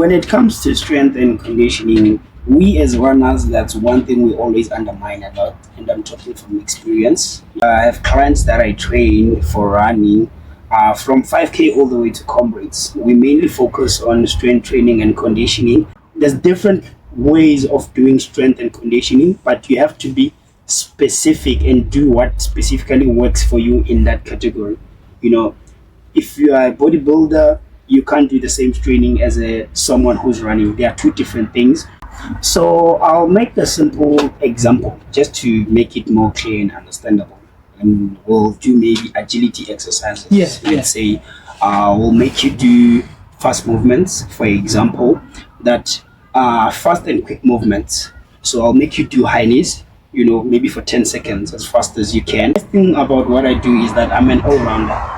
when it comes to strength and conditioning, we as runners, that's one thing we always undermine a lot. And I'm talking from experience. I have clients that I train for running from 5K all the way to comrades. We mainly focus on strength training and conditioning. There's different ways of doing strength and conditioning, but you have to be specific and do what specifically works for you in that category. You know, if you are a bodybuilder, you can't do the same training as someone who's running. They are two different things. So I'll make a simple example just to make it more clear and understandable. And we'll do maybe agility exercises. Yes. Let's say we'll make you do fast movements, for example, that fast and quick movements. So I'll make you do high knees, maybe for 10 seconds as fast as you can. The thing about what I do is that I'm an all-rounder.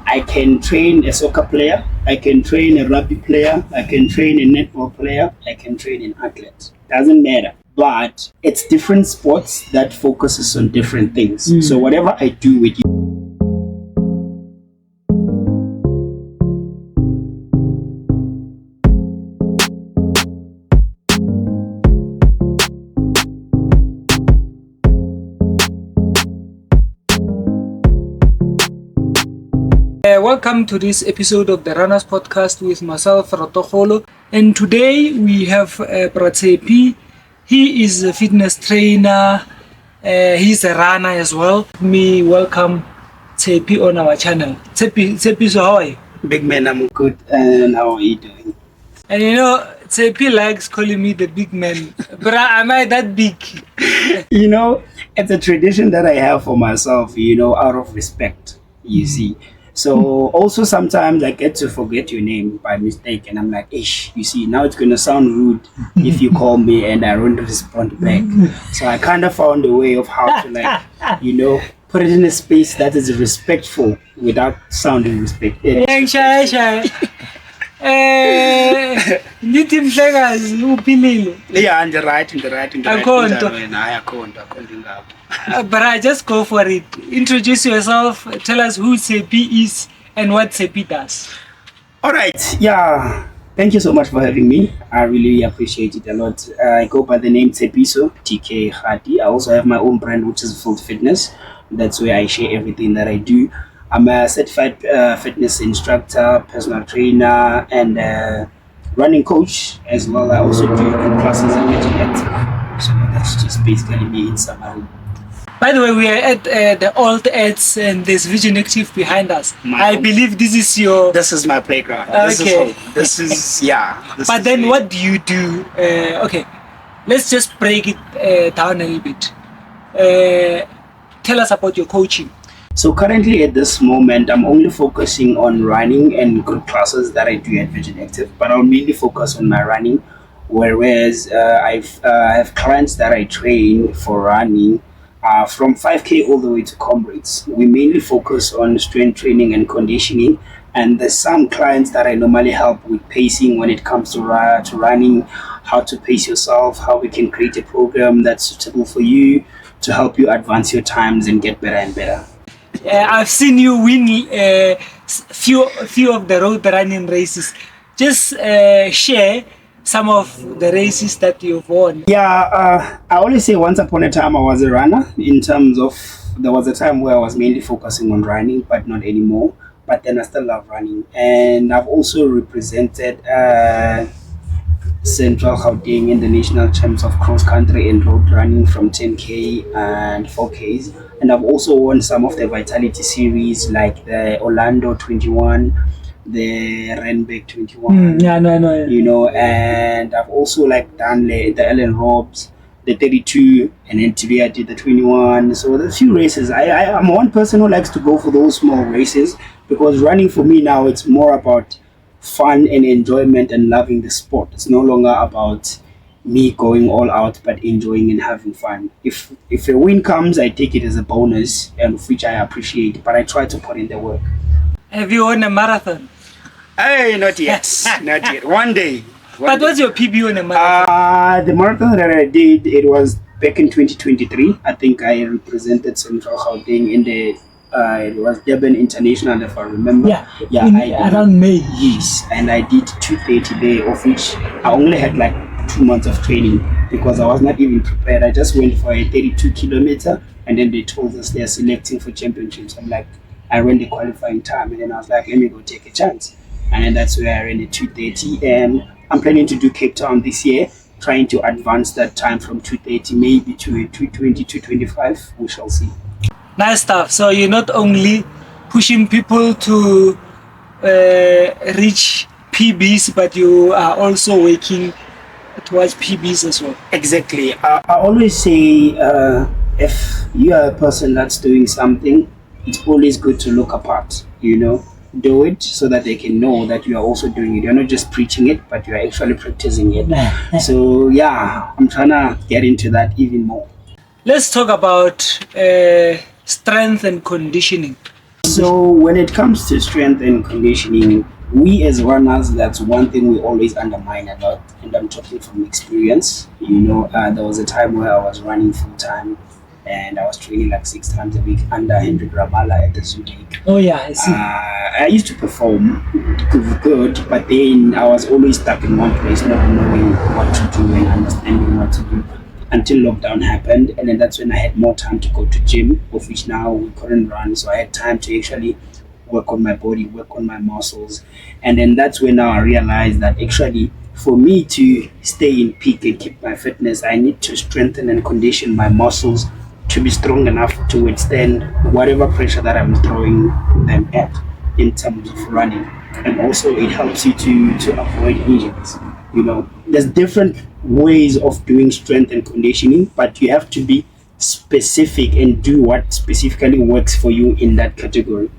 I can train a soccer player, I can train a rugby player, I can train a netball player, I can train an athlete. Doesn't matter. But it's different sports that focuses on different things. So whatever I do with you. Welcome to this episode of the Runners Podcast with myself, Rotokolo. And today we have Tshepi. He is a fitness trainer. He's a runner as well. Me welcome Tshepi on our channel. Tshepi, so how are you? Big man, I'm good. And how are you doing? And Tshepi likes calling me the big man. But am I that big? It's a tradition that I have for myself, out of respect, you see. So also sometimes I get to forget your name by mistake and I'm like, ish, you see, now it's going to sound rude if you call me and I don't respond back. So I kind of found a way of how to put it in a space that is respectful without sounding respected. Yeah, in the right. But I just go for it. Introduce yourself, tell us who Tshepi is and what Tshepi does. All right, yeah. Thank you so much for having me. I really appreciate it a lot. I go by the name Tshepi, so Teekay, Khatli. I also have my own brand, which is Field Fitness. That's where I share everything that I do. I'm a certified fitness instructor, personal trainer, and running coach as well. I also do classes and Virgin Active. So that's just basically me in summary. By the way, we are at the old ads and there's Vision Active behind us. I believe this is your... This is my playground. Okay. This is But then what do you do? Okay, let's just break it down a little bit. Tell us about your coaching. So currently at this moment, I'm only focusing on running and group classes that I do at Virgin Active, but I'll mainly focus on my running. Whereas I have clients that I train for running from 5K all the way to comrades. We mainly focus on strength training and conditioning. And there's some clients that I normally help with pacing when it comes to running, how to pace yourself, how we can create a program that's suitable for you to help you advance your times and get better and better. I've seen you win few of the road running races. Just share some of the races that you've won. I always say once upon a time I was a runner, in terms of there was a time where I was mainly focusing on running, but not anymore. But then I still love running. And I've also represented Central Gauteng in the national champs of cross country and road running from 10K and 4Ks. And I've also won some of the Vitality series like the Orlando 21, the Renbeck 21. And I've also done the Ellen Robs, the 32, and then today I did the 21. So there's a few races. I'm one person who likes to go for those small races because running for me now, it's more about fun and enjoyment and loving the sport. It's no longer about me going all out but enjoying and having fun. If a win comes, I take it as a bonus, and which I appreciate, but I try to put in the work. Have you won a marathon? Hey, not yet. Not yet. One day. What's your PB on a marathon? The marathon that I did, it was back in 2023. I think I represented Central Gauteng in the It was Durban International, if I remember. Yeah, I did. around May. Yes, and I did 230 there, of which I only had like 2 months of training because I was not even prepared. I just went for a 32 kilometer, and then they told us they're selecting for championships. I'm like, I ran the qualifying time, and then I was like, let me go take a chance. And then that's where I ran the 230, and I'm planning to do Cape Town this year, trying to advance that time from 230 maybe to a 220, 225. We shall see. Nice stuff. So you're not only pushing people to reach PBs, but you are also working towards PBs as well. Exactly. I always say if you are a person that's doing something, it's always good to look apart, do it so that they can know that you are also doing it. You're not just preaching it, but you're actually practicing it. So, yeah, I'm trying to get into that even more. Let's talk about strength and conditioning. So when it comes to strength and conditioning, we as runners, that's one thing we always undermine a lot. And I'm talking from experience. There was a time where I was running full time and I was training like 6 times a week under Hendrik Rabala at the Zoo League. Oh yeah, I see. I used to perform good, but then I was always stuck in one place, not knowing what to do and understanding what to do until lockdown happened, and then that's when I had more time to go to gym, of which now we couldn't run, so I had time to actually work on my body, work on my muscles, and then that's when now I realized that actually for me to stay in peak and keep my fitness, I need to strengthen and condition my muscles to be strong enough to withstand whatever pressure that I'm throwing them at in terms of running. And also it helps you to avoid injuries. There's different ways of doing strength and conditioning, but you have to be specific and do what specifically works for you in that category.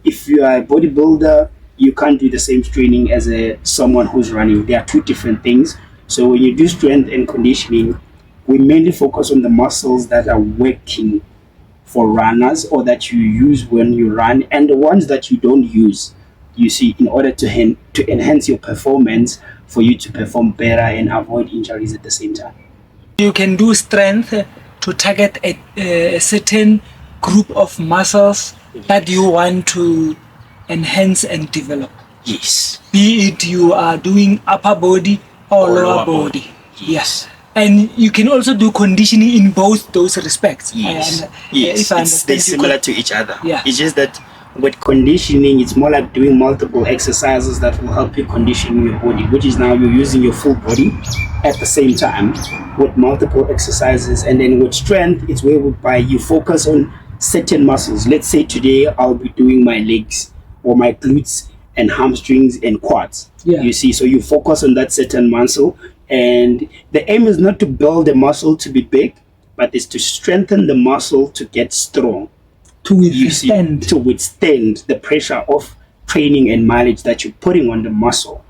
If you are a bodybuilder, you can't do the same training as someone who's running. They are two different things. So when you do strength and conditioning, we mainly focus on the muscles that are working for runners or that you use when you run, and the ones that you don't use, in order to enhance your performance, for you to perform better and avoid injuries at the same time. You can do strength to target a certain group of muscles that you want to enhance and develop. Yes. Be it you are doing upper body or lower body. Yes. And you can also do conditioning in both those respects. Yes. They're similar to each other. Yeah. It's just that with conditioning, it's more like doing multiple exercises that will help you condition your body, which is now you're using your full body at the same time with multiple exercises. And then with strength, it's whereby you focus on certain muscles. Let's say today I'll be doing my legs or my glutes and hamstrings and quads. Yeah. So you focus on that certain muscle, and the aim is not to build the muscle to be big, but it's to strengthen the muscle to get strong. To withstand the pressure of training and mileage that you're putting on the muscle.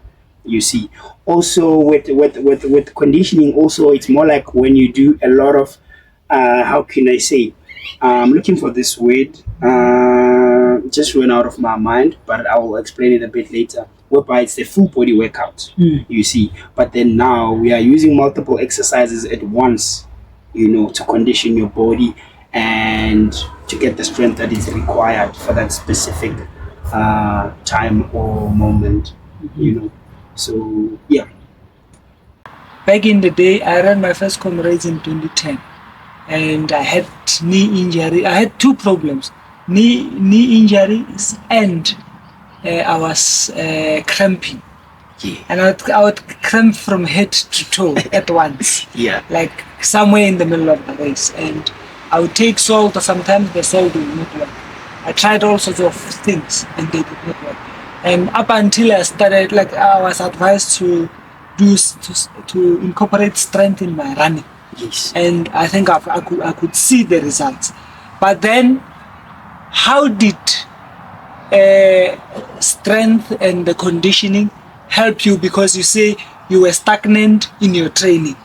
Also with conditioning, also it's more like when you do a lot of how can I say, I'm looking for this word, just ran out of my mind, but I will explain it a bit later, whereby it's a full body workout. But then now we are using multiple exercises at once, to condition your body and to get the strength that is required for that specific time or moment. So yeah. Back in the day, I ran my first comrades in 2010, and I had knee injury. I had two problems: knee injuries, and I was cramping. Yeah. And I would cramp from head to toe at once. Yeah. Like somewhere in the middle of the race, and I would take salt, or sometimes the salt would not work. I tried all sorts of things and they did not work. And up until I started, I was advised to incorporate strength in my running. Yes. And I think I could see the results. But then, how did strength and the conditioning help you? Because you say you were stagnant in your training.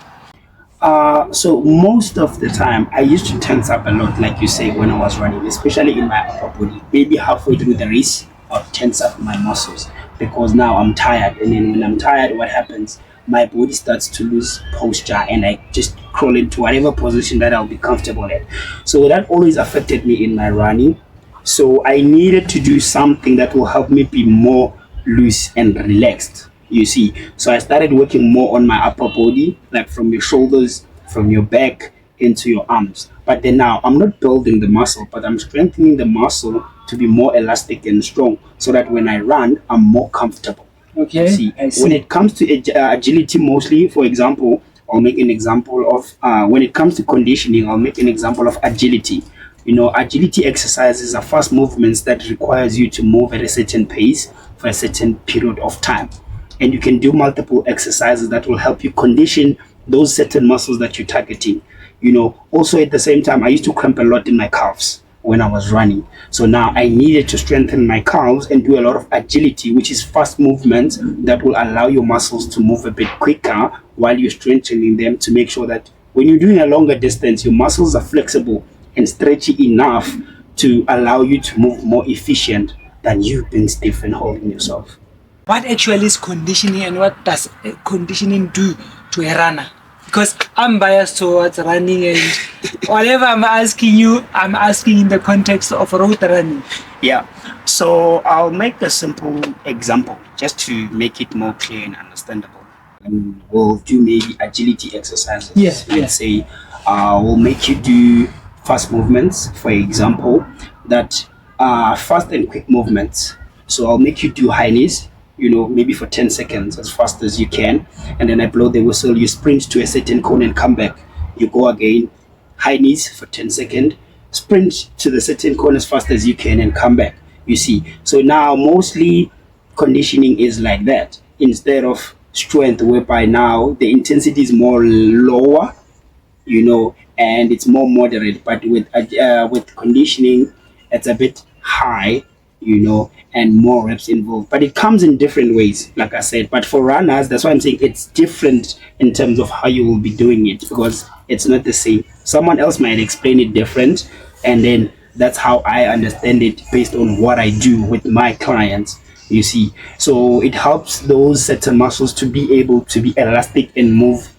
So most of the time I used to tense up a lot, like you say, when I was running, especially in my upper body. Maybe halfway through the race, I'll tense up my muscles because now I'm tired. And then when I'm tired, what happens? my body starts to lose posture and I just crawl into whatever position that I'll be comfortable at. So that always affected me in my running. So I needed to do something that will help me be more loose and relaxed, you see. So I started working more on my upper body, like from your shoulders, from your back into your arms. But then now I'm not building the muscle, but I'm strengthening the muscle to be more elastic and strong so that when I run, I'm more comfortable. Okay, See, I see. when it comes to agility, mostly, for example, I'll make an example of when it comes to conditioning, I'll make an example of agility. Agility exercises are fast movements that requires you to move at a certain pace for a certain period of time. And you can do multiple exercises that will help you condition those certain muscles that you're targeting. Also at the same time, I used to cramp a lot in my calves when I was running. So now I needed to strengthen my calves and do a lot of agility, which is fast movements that will allow your muscles to move a bit quicker while you're strengthening them to make sure that when you're doing a longer distance, your muscles are flexible and stretchy enough to allow you to move more efficient than you being stiff and holding yourself. What actually is conditioning and what does conditioning do to a runner? Because I'm biased towards running and whatever I'm asking you, I'm asking in the context of road running. Yeah, so I'll make a simple example just to make it more clear and understandable. And we'll do maybe agility exercises. Yes, Let's yes. say we'll make you do fast movements, for example, that fast and quick movements. So I'll make you do high knees, maybe for 10 seconds as fast as you can. And then I blow the whistle, you sprint to a certain cone and come back. You go again, high knees for 10 seconds, sprint to the certain cone as fast as you can and come back. You see, so now mostly conditioning is like that instead of strength, whereby now the intensity is more lower, and it's more moderate. But with conditioning, it's a bit high, and more reps involved. But it comes in different ways, like I said. But for runners, that's why I'm saying it's different in terms of how you will be doing it because it's not the same. Someone else might explain it different, and then that's how I understand it based on what I do with my clients. You see, so it helps those certain muscles to be able to be elastic and move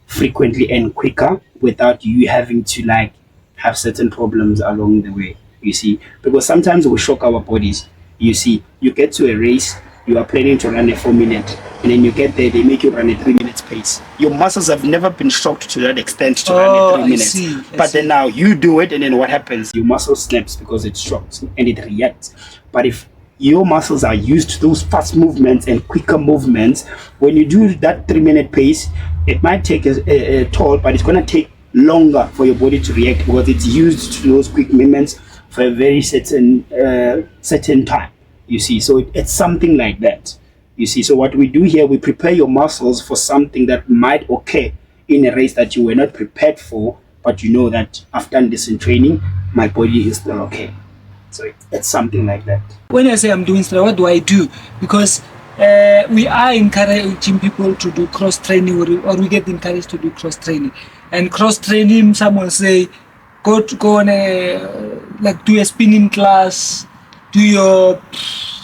frequently and quicker without you having to have certain problems along the way, you see, because sometimes we shock our bodies. You see, you get to a race, you are planning to run a 4 minute, and then you get there, they make you run a 3 minutes pace. Your muscles have never been shocked to that extent to run a 3 minutes. But then now you do it, and then what happens? Your muscle snaps because it's shocked and it reacts. But if your muscles are used to those fast movements and quicker movements, when you do that 3 minute pace, it might take a toll, but it's going to take longer for your body to react because it's used to those quick movements for a very certain time, you see. So it's something like that, you see. So what we do here, we prepare your muscles for something that might occur in a race that you were not prepared for, but you know that after this in training, my body is still okay. So it's something like that. When I say I'm doing stuff, what do I do? Because we are encouraging people to do cross training, or we get encouraged to do cross training. And cross training, someone say, go on do a spinning class, do your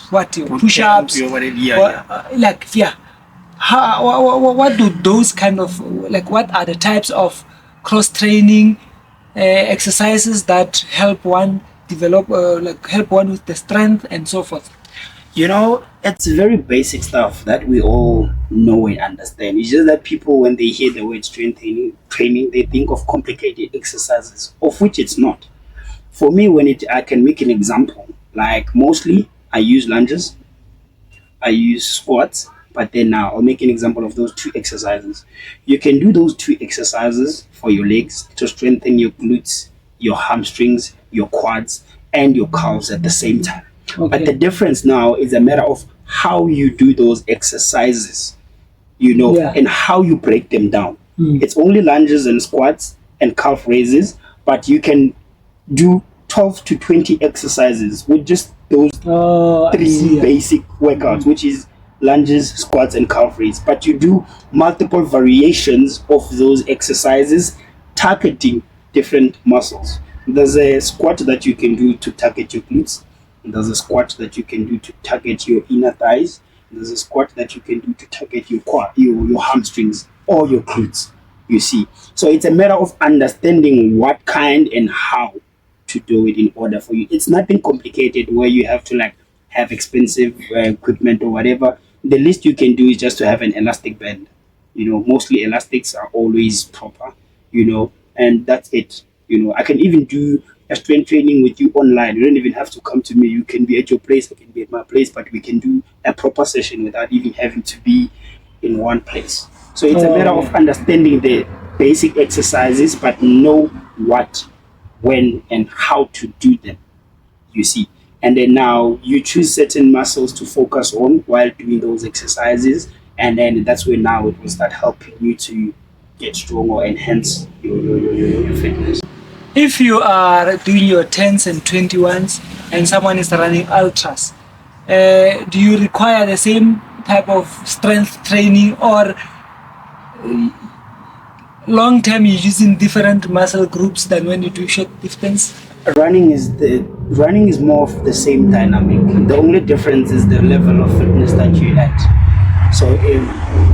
push-ups, what do those kind of what are the types of cross training exercises that help one develop help one with the strength and so forth? It's very basic stuff that we all know and understand. It's just that people, when they hear the word strength training, they think of complicated exercises, of which it's not. For me, I can make an example. Like mostly, I use lunges, I use squats, but then now I'll make an example of those two exercises. You can do those two exercises for your legs to strengthen your glutes, your hamstrings, your quads, and your calves at the same time. Okay. But the difference now is a matter of how you do those exercises, and how you break them down. It's only lunges and squats and calf raises, but you can do 12 to 20 exercises with just those three basic workouts, which is lunges, squats, and calf raises. But you do multiple variations of those exercises targeting different muscles. There's a squat that you can do to target your glutes. There's a squat that you can do to target your inner thighs. There's a squat that you can do to target your quad, your hamstrings or your glutes. You see, so it's a matter of understanding what kind and how to do it in order for you. It's nothing complicated where you have to like have expensive equipment or whatever. The least you can do is just to have an elastic band. Mostly elastics are always proper, and that's it. I can even do a strength training with you online. You don't even have to come to me. You can be at your place, I can be at my place, but we can do a proper session without even having to be in one place. So it's a matter of understanding the basic exercises, but know what, when, and how to do them. You see, and then now you choose certain muscles to focus on while doing those exercises, and then that's where now it will start helping you to get strong or enhance your fitness. If you are doing your 10s and 21s and someone is running ultras, do you require the same type of strength training, or long term you're using different muscle groups than when you do short distance? Running is more of the same dynamic. The only difference is the level of fitness that you're at. So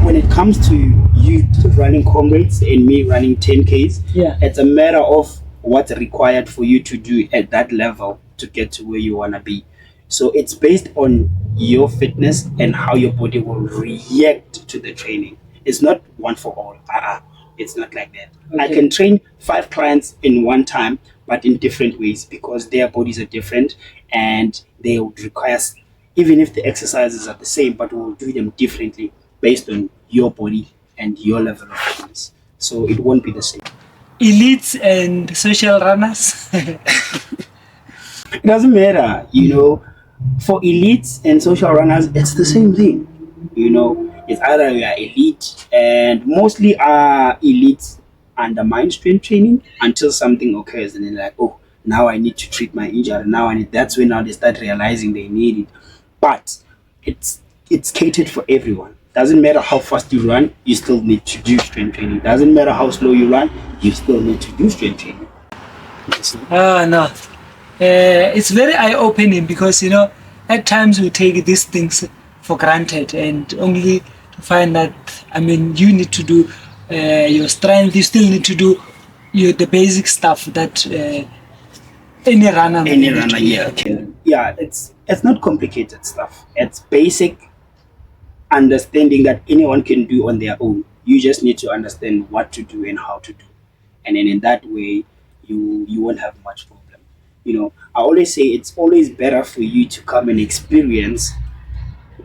when it comes to you running comrades and me running 10Ks, it's a matter of what's required for you to do at that level to get to where you want to be. So it's based on your fitness and how your body will react to the training. It's not one for all. It's not like that. Okay. I can train 5 clients in one time, but in different ways because their bodies are different and they would require, even if the exercises are the same, but we'll do them differently based on your body and your level of fitness. So it won't be the same. Elites and social runners? It doesn't matter, for elites and social runners, it's the same thing. It's either you are elite, and mostly elites undermine strength training until something occurs, and then like, oh, now I need to treat my injury. That's when now they start realizing they need it. But it's catered for everyone. Doesn't matter how fast you run, you still need to do strength training. Doesn't matter how slow you run, you still need to do strength training. No. It's very eye-opening because, at times we take these things for granted and only to find that, you need to do your strength, you still need to do the basic stuff that any runner, can. Yeah, it's not complicated stuff. It's basic understanding that anyone can do on their own. You just need to understand what to do and how to do, and then in that way you won't have much problem. I always say it's always better for you to come and experience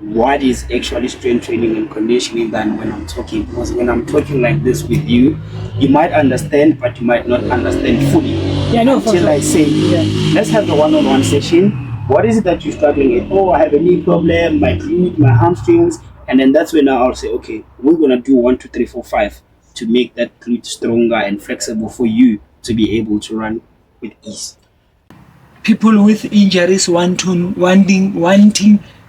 what is actually strength training and conditioning than when I'm talking, because when I'm talking like this with you, you might understand but you might not understand fully until I say, let's have the one-on-one session. What is it that you're struggling with? Oh, I have a knee problem, my glute, my hamstrings. And then that's when I'll say, okay, we're gonna do 1, 2, 3, 4, 5 to make that glute stronger and flexible for you to be able to run with ease. People with injuries wanting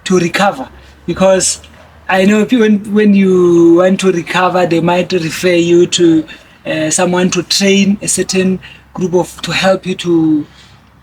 to recover, because I know when you want to recover, they might refer you to someone to train a certain group to help you to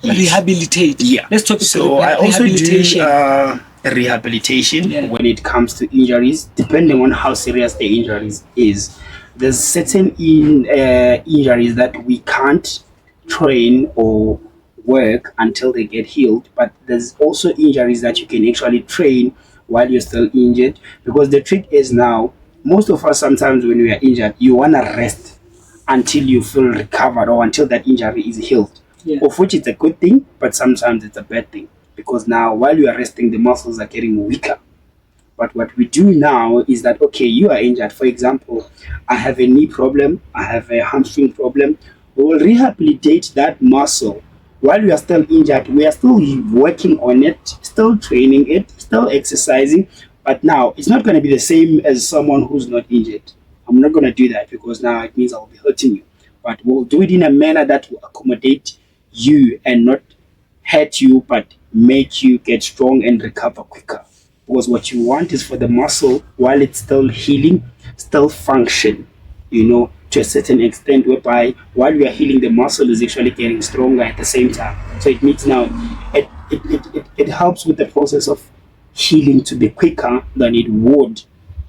rehabilitate. Let's talk about rehabilitation. I also do rehabilitation when it comes to injuries, depending on how serious the injuries is. There's certain injuries that we can't train or work until they get healed, but there's also injuries that you can actually train while you're still injured, because the trick is now, most of us sometimes when we are injured, you want to rest until you feel recovered or until that injury is healed, of which it's a good thing, but sometimes it's a bad thing, because now while you are resting, the muscles are getting weaker. But what we do now is that, okay, you are injured. For example, I have a knee problem, I have a hamstring problem. We will rehabilitate that muscle. While we are still injured, we are still working on it, still training it, still exercising. But now it's not going to be the same as someone who's not injured. I'm not going to do that because now it means I'll be hurting you. But we'll do it in a manner that will accommodate you and not hurt you, but make you get strong and recover quicker. Because what you want is for the muscle, while it's still healing, still function, to a certain extent, whereby while we are healing, the muscle is actually getting stronger at the same time. So it means now it helps with the process of healing to be quicker than it would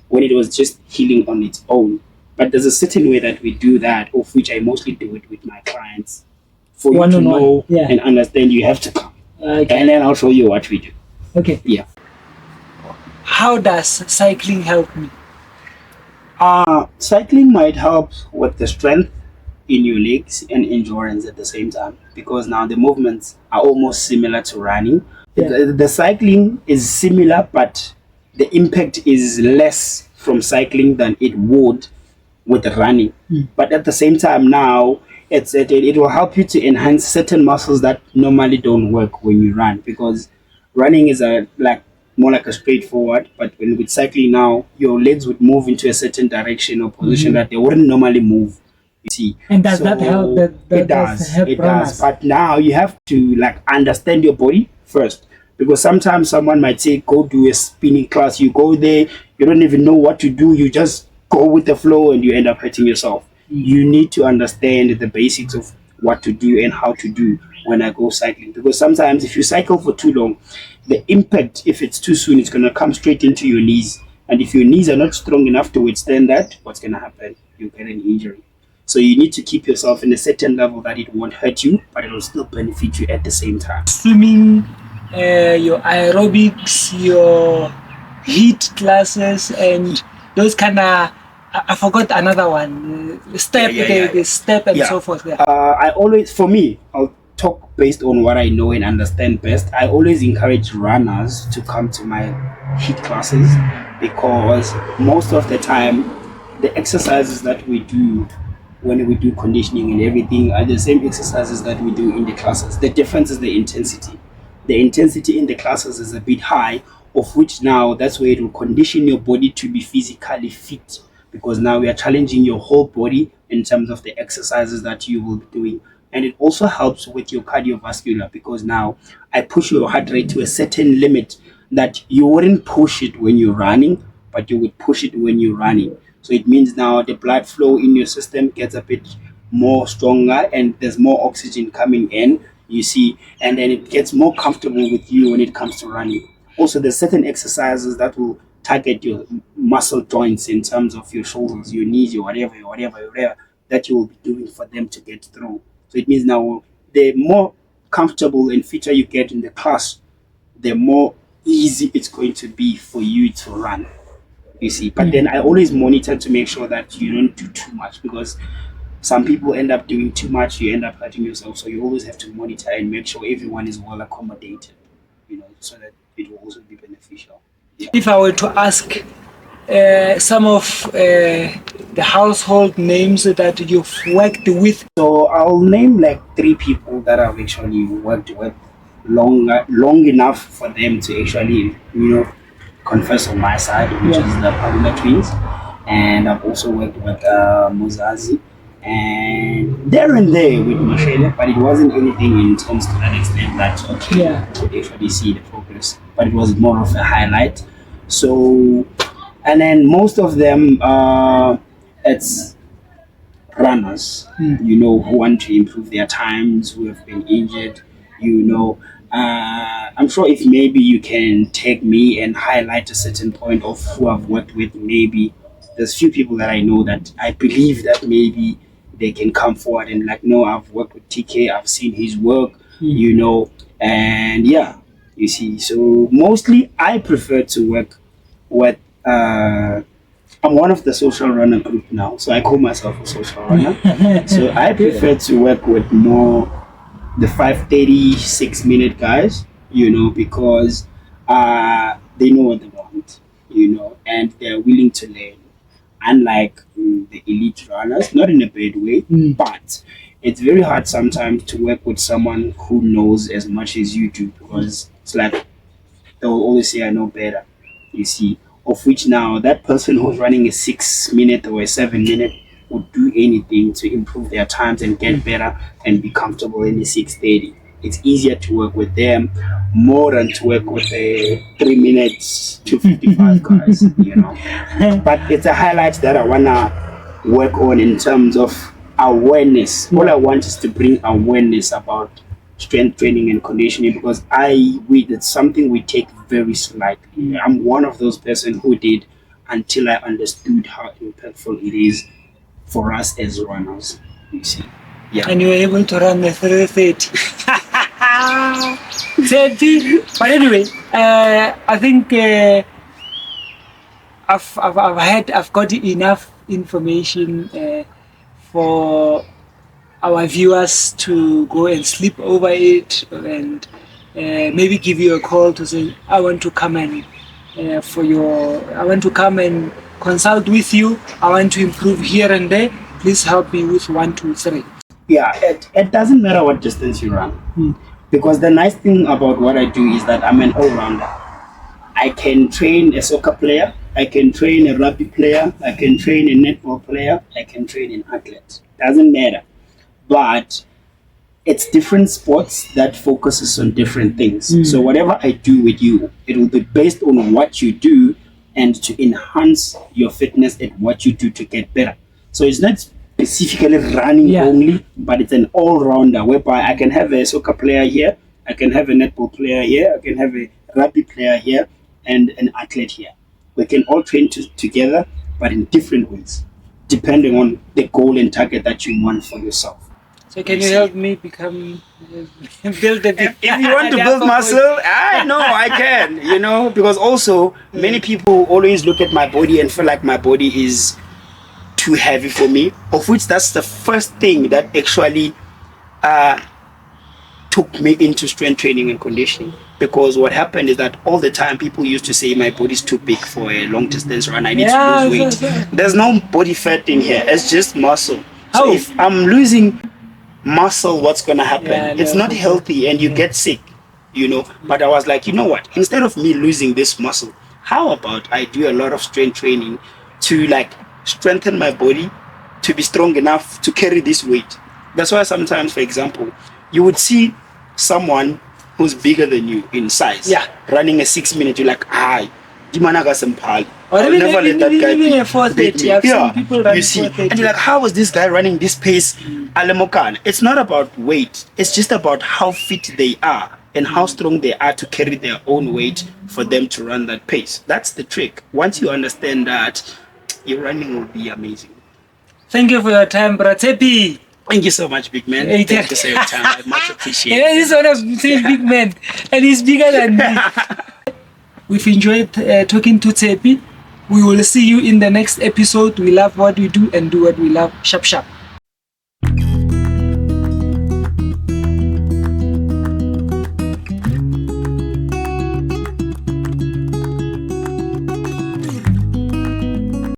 when it was just healing on its own. But there's a certain way that we do that, of which I mostly do it with my clients. For you to know and understand, you have to come. Okay. And then I'll show you what we do. Okay. Yeah. How does cycling help me? Cycling might help with the strength in your legs and endurance at the same time, because now the movements are almost similar to running. The cycling is similar, but the impact is less from cycling than it would with running. But at the same time, now it will help you to enhance certain muscles that normally don't work when you run, because running is more like a straightforward, but when with cycling now, your legs would move into a certain direction or position that they wouldn't normally move. You see, and does that help? It does. But now you have to understand your body first, because sometimes someone might say, go do a spinning class. You go there, you don't even know what to do. You just go with the flow and you end up hurting yourself. You need to understand the basics of what to do and how to do when I go cycling, because sometimes if you cycle for too long, the impact, if it's too soon, it's going to come straight into your knees, and if your knees are not strong enough to withstand that, what's going to happen? You get an injury. So you need to keep yourself in a certain level that it won't hurt you, but it will still benefit you at the same time. Swimming, your aerobics, your HIIT classes, and those kind of, I forgot another one, step, the step and so forth. For me, I'll talk based on what I know and understand best. I always encourage runners to come to my HIIT classes, because most of the time, the exercises that we do when we do conditioning and everything are the same exercises that we do in the classes. The difference is the intensity. The intensity in the classes is a bit high, of which now that's where it will condition your body to be physically fit, because now we are challenging your whole body in terms of the exercises that you will be doing. And it also helps with your cardiovascular, because now I push your heart rate to a certain limit that you wouldn't push it when you're running, but you would push it when you're running. So it means now the blood flow in your system gets a bit more stronger and there's more oxygen coming in, you see, and then it gets more comfortable with you when it comes to running. Also, there's certain exercises that will target your muscle joints in terms of your shoulders, your knees, your whatever, that you will be doing for them to get through. So it means now the more comfortable and fitter you get in the class, the more easy it's going to be for you to run. You see, but then I always monitor to make sure that you don't do too much, because some people end up doing too much, you end up hurting yourself. So you always have to monitor and make sure everyone is well accommodated, so that it will also be beneficial. Yeah. If I were to ask some of the household names that you've worked with, so I'll name 3 people that I've actually worked with long enough for them to actually, confess on my side, which is the Padula twins, and I've also worked with Muzazi, and there and there with Michelle, but it wasn't anything intense to that extent that could actually see the progress, but it was more of a highlight. So, and then most of them, it's runners, who want to improve their times, who have been injured, I'm sure if maybe you can take me and highlight a certain point of who I've worked with, maybe there's few people that I know that I believe that maybe they can come forward and no, I've worked with Teekay, I've seen his work, and you see. So mostly I prefer to work with I'm one of the social runner group now, so I call myself a social runner. So I prefer to work with more the 5:36-minute guys, because they know what they want, and they're willing to learn. Unlike the elite runners, not in a bad way, but it's very hard sometimes to work with someone who knows as much as you do, because it's like they'll always say, I know better, you see. Of which now that person who's running a 6-minute or a 7-minute would do anything to improve their times and get better and be comfortable in the 6:30. It's easier to work with them more than to work with the 3 minutes to 55 guys, But it's a highlight that I wanna work on in terms of awareness. All I want is to bring awareness about strength training and conditioning, because it's something we take very slightly. I'm one of those person who did, until I understood how impactful it is for us as runners. You see, yeah. And you were able to run the 330. Tshepi. But anyway, I think I've got enough information for our viewers to go and sleep over it, and maybe give you a call to say, I want to come and I want to come and consult with you. I want to improve here and there. Please help me with 1, 2, 3. Yeah, it doesn't matter what distance you run, because the nice thing about what I do is that I'm an all-rounder. I can train a soccer player, I can train a rugby player, I can train a netball player, I can train an athlete. Doesn't matter. But it's different sports that focuses on different things. So whatever I do with you, it will be based on what you do and to enhance your fitness at what you do to get better. So it's not specifically running only, but it's an all-rounder whereby I can have a soccer player here, I can have a netball player here, I can have a rugby player here, and an athlete here. We can all train together, but in different ways, depending on the goal and target that you want for yourself. So can you help me become build a big? If you want to build muscle, I know I can, because also many people always look at my body and feel like my body is too heavy for me, of which that's the first thing that actually took me into strength training and conditioning. Because what happened is that all the time people used to say my body's too big for a long distance run, I need to lose weight. There's no body fat in here, it's just muscle. So if I'm losing muscle, what's gonna happen? It's not healthy and you get sick, But I was like, you know what? Instead of me losing this muscle, how about I do a lot of strength training to strengthen my body to be strong enough to carry this weight. That's why sometimes, for example, you would see someone who's bigger than you in size running a 6 minute. You're like, I'll never let that guy even a 430. I've seen people running 430. And you're like, how is this guy running this pace? It's not about weight, it's just about how fit they are and how strong they are to carry their own weight for them to run that pace. That's the trick. Once you understand that, your running will be amazing. Thank you for your time, Tshepi. Thank you so much, big man. Thank you for your time. I much appreciate it. This is one of the big men, and he's bigger than me. We've enjoyed talking to Tshepi. We will see you in the next episode. We love what we do and do what we love. Sharp, sharp.